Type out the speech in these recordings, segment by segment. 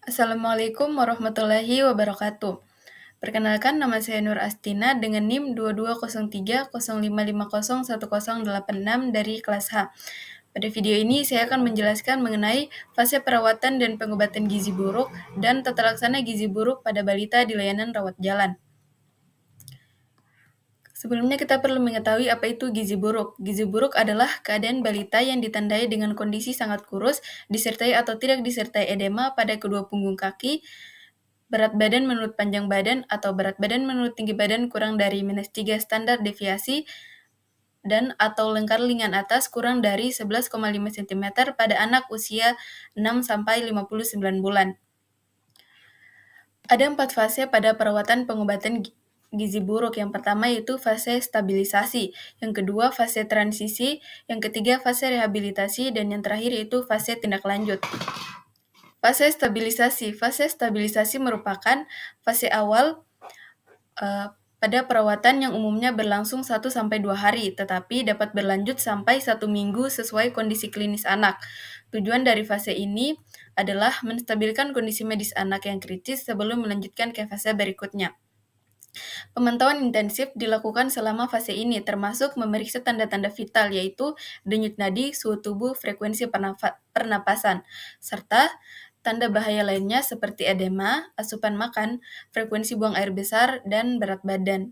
Assalamualaikum warahmatullahi wabarakatuh. Perkenalkan, nama saya Nur Astina dengan NIM 220305501086 dari kelas H. Pada video ini saya akan menjelaskan mengenai fase perawatan dan pengobatan gizi buruk dan tata laksana gizi buruk pada balita di layanan rawat jalan. Sebelumnya kita perlu mengetahui apa itu gizi buruk. Gizi buruk adalah keadaan balita yang ditandai dengan kondisi sangat kurus, disertai atau tidak disertai edema pada kedua punggung kaki, berat badan menurut panjang badan atau berat badan menurut tinggi badan kurang dari -3 standar deviasi dan atau lingkar lengan atas kurang dari 11,5 cm pada anak usia 6-59 bulan. Ada 4 fase pada perawatan pengobatan gizi buruk. Yang pertama yaitu fase stabilisasi, yang kedua fase transisi, yang ketiga fase rehabilitasi, dan yang terakhir yaitu fase tindak lanjut. Fase stabilisasi merupakan fase awal pada perawatan yang umumnya berlangsung 1-2 hari, tetapi dapat berlanjut sampai 1 minggu sesuai kondisi klinis anak. Tujuan dari fase ini adalah menstabilkan kondisi medis anak yang kritis sebelum melanjutkan ke fase berikutnya. Pemantauan intensif dilakukan selama fase ini, termasuk memeriksa tanda-tanda vital, yaitu denyut nadi, suhu tubuh, frekuensi pernapasan, serta tanda bahaya lainnya seperti edema, asupan makan, frekuensi buang air besar, dan berat badan.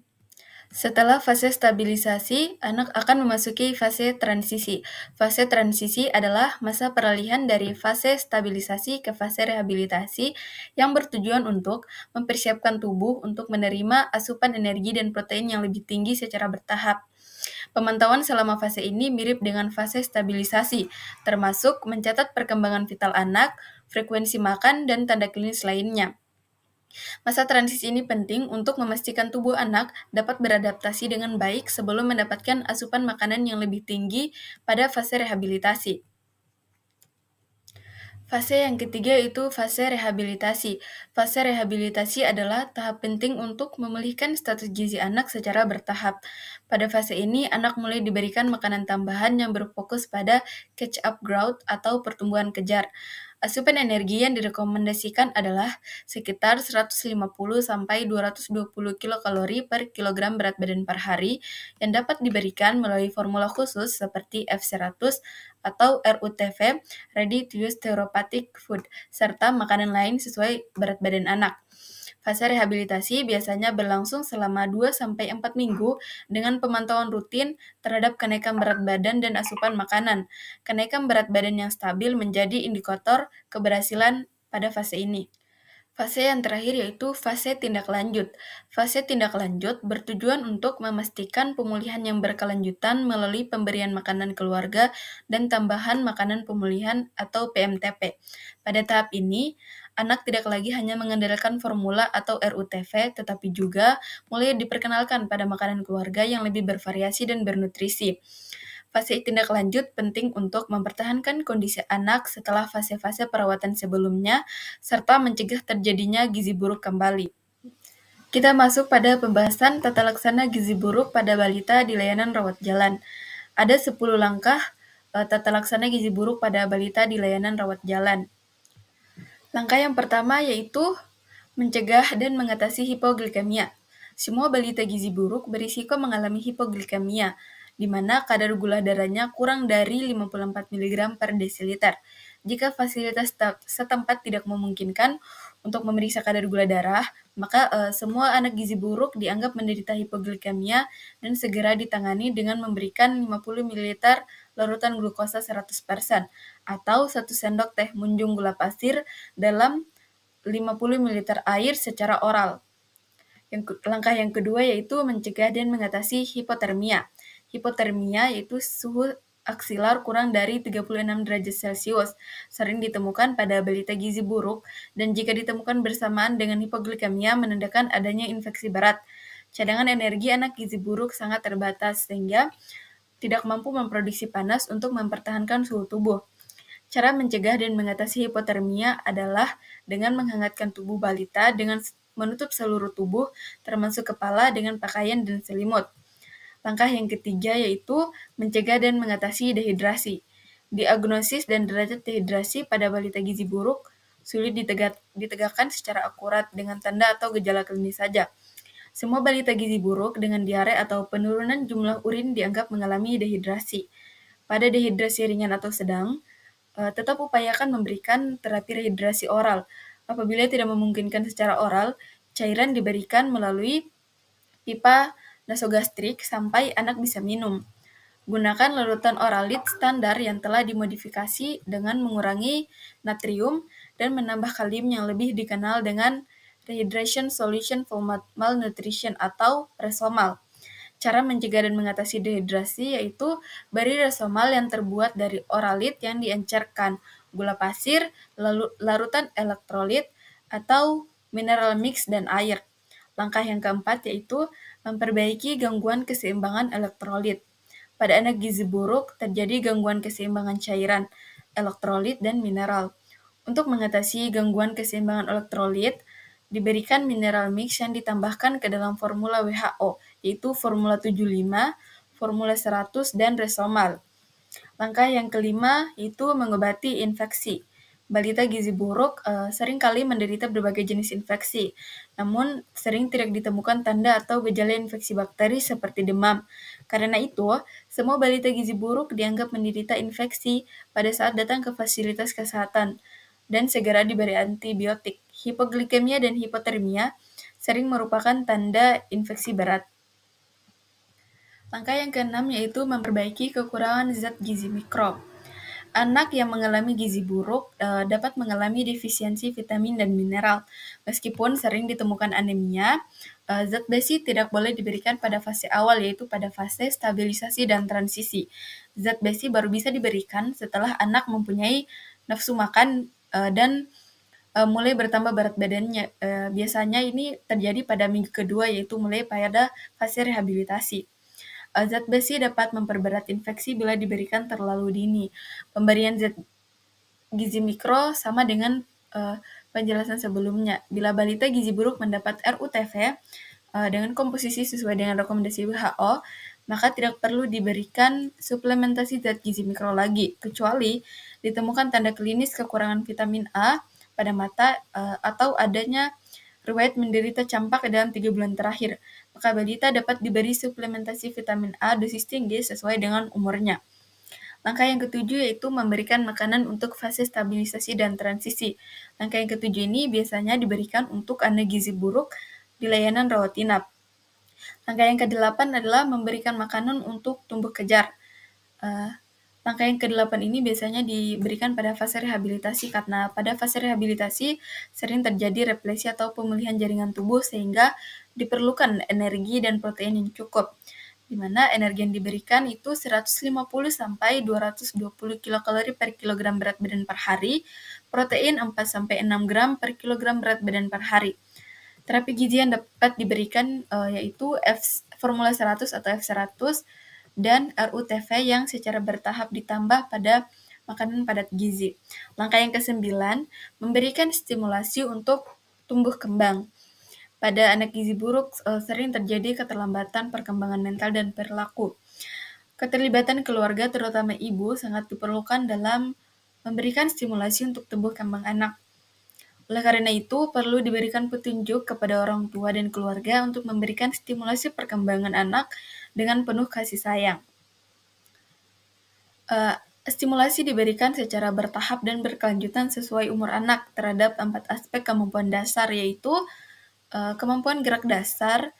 Setelah fase stabilisasi, anak akan memasuki fase transisi. Fase transisi adalah masa peralihan dari fase stabilisasi ke fase rehabilitasi yang bertujuan untuk mempersiapkan tubuh untuk menerima asupan energi dan protein yang lebih tinggi secara bertahap. Pemantauan selama fase ini mirip dengan fase stabilisasi, termasuk mencatat perkembangan vital anak, frekuensi makan, dan tanda klinis lainnya. Masa transisi ini penting untuk memastikan tubuh anak dapat beradaptasi dengan baik sebelum mendapatkan asupan makanan yang lebih tinggi pada fase rehabilitasi. Fase yang ketiga yaitu fase rehabilitasi. Fase rehabilitasi adalah tahap penting untuk memulihkan status gizi anak secara bertahap. Pada fase ini, anak mulai diberikan makanan tambahan yang berfokus pada catch-up growth atau pertumbuhan kejar. Asupan energi yang direkomendasikan adalah sekitar 150-220 kilokalori per kilogram berat badan per hari yang dapat diberikan melalui formula khusus seperti F100 atau RUTV, Ready to Use Therapeutic Food, serta makanan lain sesuai berat badan anak. Fase rehabilitasi biasanya berlangsung selama 2-4 minggu dengan pemantauan rutin terhadap kenaikan berat badan dan asupan makanan. Kenaikan berat badan yang stabil menjadi indikator keberhasilan pada fase ini. Fase yang terakhir yaitu fase tindak lanjut. Fase tindak lanjut bertujuan untuk memastikan pemulihan yang berkelanjutan melalui pemberian makanan keluarga dan tambahan makanan pemulihan atau PMTP. Pada tahap ini, anak tidak lagi hanya mengandalkan formula atau RUTV, tetapi juga mulai diperkenalkan pada makanan keluarga yang lebih bervariasi dan bernutrisi. Fase tindak lanjut penting untuk mempertahankan kondisi anak setelah fase-fase perawatan sebelumnya, serta mencegah terjadinya gizi buruk kembali. Kita masuk pada pembahasan tata laksana gizi buruk pada balita di layanan rawat jalan. Ada 10 langkah tata laksana gizi buruk pada balita di layanan rawat jalan. Langkah yang pertama yaitu mencegah dan mengatasi hipoglikemia. Semua balita gizi buruk berisiko mengalami hipoglikemia, di mana kadar gula darahnya kurang dari 54 mg per desiliter. Jika fasilitas setempat tidak memungkinkan untuk memeriksa kadar gula darah, maka semua anak gizi buruk dianggap menderita hipoglikemia dan segera ditangani dengan memberikan 50 ml larutan glukosa 100% atau 1 sendok teh munjung gula pasir dalam 50 ml air secara oral. Langkah yang kedua yaitu mencegah dan mengatasi hipotermia. Hipotermia yaitu suhu aksilar kurang dari 36 derajat Celcius, sering ditemukan pada balita gizi buruk, dan jika ditemukan bersamaan dengan hipoglikemia menandakan adanya infeksi berat. Cadangan energi anak gizi buruk sangat terbatas, sehingga tidak mampu memproduksi panas untuk mempertahankan suhu tubuh. Cara mencegah dan mengatasi hipotermia adalah dengan menghangatkan tubuh balita dengan menutup seluruh tubuh, termasuk kepala dengan pakaian dan selimut. Langkah yang ketiga yaitu mencegah dan mengatasi dehidrasi. Diagnosis dan derajat dehidrasi pada balita gizi buruk sulit ditegakkan secara akurat dengan tanda atau gejala klinis saja. Semua balita gizi buruk dengan diare atau penurunan jumlah urin dianggap mengalami dehidrasi. Pada dehidrasi ringan atau sedang, tetap upayakan memberikan terapi rehidrasi oral. Apabila tidak memungkinkan secara oral, cairan diberikan melalui pipa nasogastrik sampai anak bisa minum. Gunakan larutan oralit standar yang telah dimodifikasi dengan mengurangi natrium dan menambah kalium yang lebih dikenal dengan Rehydration Solution for Malnutrition atau Resomal. Cara mencegah dan mengatasi dehidrasi yaitu beri resomal yang terbuat dari oralit yang diencerkan, gula pasir, larutan elektrolit, atau mineral mix dan air. Langkah yang keempat yaitu memperbaiki gangguan keseimbangan elektrolit. Pada anak gizi buruk, terjadi gangguan keseimbangan cairan, elektrolit, dan mineral. Untuk mengatasi gangguan keseimbangan elektrolit, diberikan mineral mix yang ditambahkan ke dalam formula WHO, yaitu formula 75, formula 100, dan Resomal. Langkah yang kelima yaitu mengobati infeksi. Balita gizi buruk sering kali menderita berbagai jenis infeksi, namun sering tidak ditemukan tanda atau gejala infeksi bakteri seperti demam. Karena itu, semua balita gizi buruk dianggap menderita infeksi pada saat datang ke fasilitas kesehatan dan segera diberi antibiotik. Hipoglikemia dan hipotermia sering merupakan tanda infeksi berat. Langkah yang keenam yaitu memperbaiki kekurangan zat gizi mikro. Anak yang mengalami gizi buruk dapat mengalami defisiensi vitamin dan mineral. Meskipun sering ditemukan anemia, zat besi tidak boleh diberikan pada fase awal, yaitu pada fase stabilisasi dan transisi. Zat besi baru bisa diberikan setelah anak mempunyai nafsu makan dan mulai bertambah berat badannya. Biasanya ini terjadi pada minggu kedua, yaitu mulai pada fase rehabilitasi. Zat besi dapat memperberat infeksi bila diberikan terlalu dini. Pemberian zat gizi mikro sama dengan penjelasan sebelumnya. Bila balita gizi buruk mendapat RUTV dengan komposisi sesuai dengan rekomendasi WHO, maka tidak perlu diberikan suplementasi zat gizi mikro lagi, kecuali ditemukan tanda klinis kekurangan vitamin A pada mata atau adanya riwayat menderita campak dalam 3 bulan terakhir. Maka balita dapat diberi suplementasi vitamin A dosis tinggi sesuai dengan umurnya. Langkah yang ketujuh yaitu memberikan makanan untuk fase stabilisasi dan transisi. Langkah yang ketujuh ini biasanya diberikan untuk anak gizi buruk di layanan rawat inap. Langkah yang kedelapan adalah memberikan makanan untuk tumbuh kejar. Langkah yang ke-8 ini biasanya diberikan pada fase rehabilitasi karena pada fase rehabilitasi sering terjadi replesi atau pemulihan jaringan tubuh sehingga diperlukan energi dan protein yang cukup, di mana energi yang diberikan itu 150 sampai 220 kilokalori per kilogram berat badan per hari, protein 4 sampai 6 gram per kilogram berat badan per hari. Terapi gizi yang dapat diberikan yaitu formula 100 atau F100 dan RUTV yang secara bertahap ditambah pada makanan padat gizi. Langkah yang ke-9, memberikan stimulasi untuk tumbuh kembang. Pada anak gizi buruk sering terjadi keterlambatan perkembangan mental dan perilaku. Keterlibatan keluarga, terutama ibu, sangat diperlukan dalam memberikan stimulasi untuk tumbuh kembang anak. Oleh karena itu, perlu diberikan petunjuk kepada orang tua dan keluarga untuk memberikan stimulasi perkembangan anak dengan penuh kasih sayang. Stimulasi diberikan secara bertahap dan berkelanjutan sesuai umur anak terhadap 4 aspek kemampuan dasar, yaitu kemampuan gerak dasar,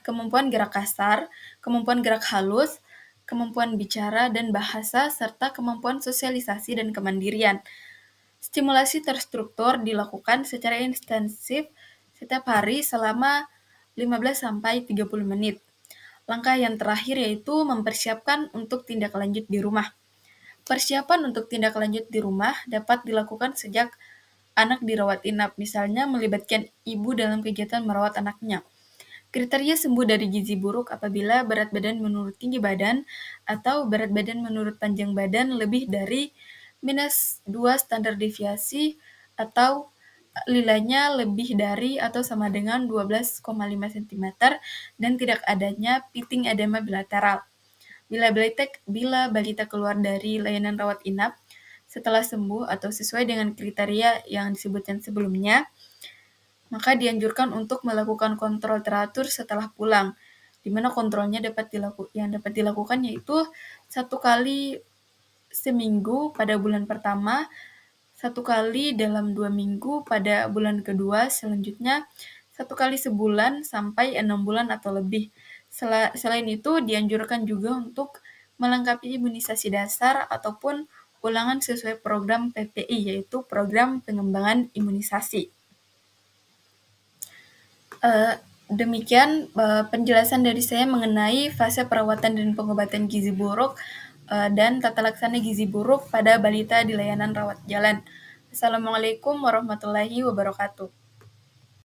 kemampuan gerak kasar, kemampuan gerak halus, kemampuan bicara dan bahasa, serta kemampuan sosialisasi dan kemandirian. Stimulasi terstruktur dilakukan secara intensif setiap hari selama 15 sampai 30 menit. Langkah yang terakhir yaitu mempersiapkan untuk tindak lanjut di rumah. Persiapan untuk tindak lanjut di rumah dapat dilakukan sejak anak dirawat inap, misalnya melibatkan ibu dalam kegiatan merawat anaknya. Kriteria sembuh dari gizi buruk apabila berat badan menurut tinggi badan atau berat badan menurut panjang badan lebih dari -2 standar deviasi atau nilainya lebih dari atau sama dengan 12,5 cm dan tidak adanya pitting edema bilateral. Bila balita keluar dari layanan rawat inap, setelah sembuh atau sesuai dengan kriteria yang disebutkan sebelumnya, maka dianjurkan untuk melakukan kontrol teratur setelah pulang, di mana kontrolnya yang dapat dilakukan yaitu 1 kali seminggu pada bulan pertama, 1 kali dalam 2 minggu pada bulan kedua, selanjutnya 1 kali sebulan sampai 6 bulan atau lebih. Selain itu, dianjurkan juga untuk melengkapi imunisasi dasar ataupun ulangan sesuai program PPI, yaitu Program Pengembangan Imunisasi. Demikian penjelasan dari saya mengenai fase perawatan dan pengobatan gizi buruk dan tata laksana gizi buruk pada balita di layanan rawat jalan. Assalamualaikum warahmatullahi wabarakatuh.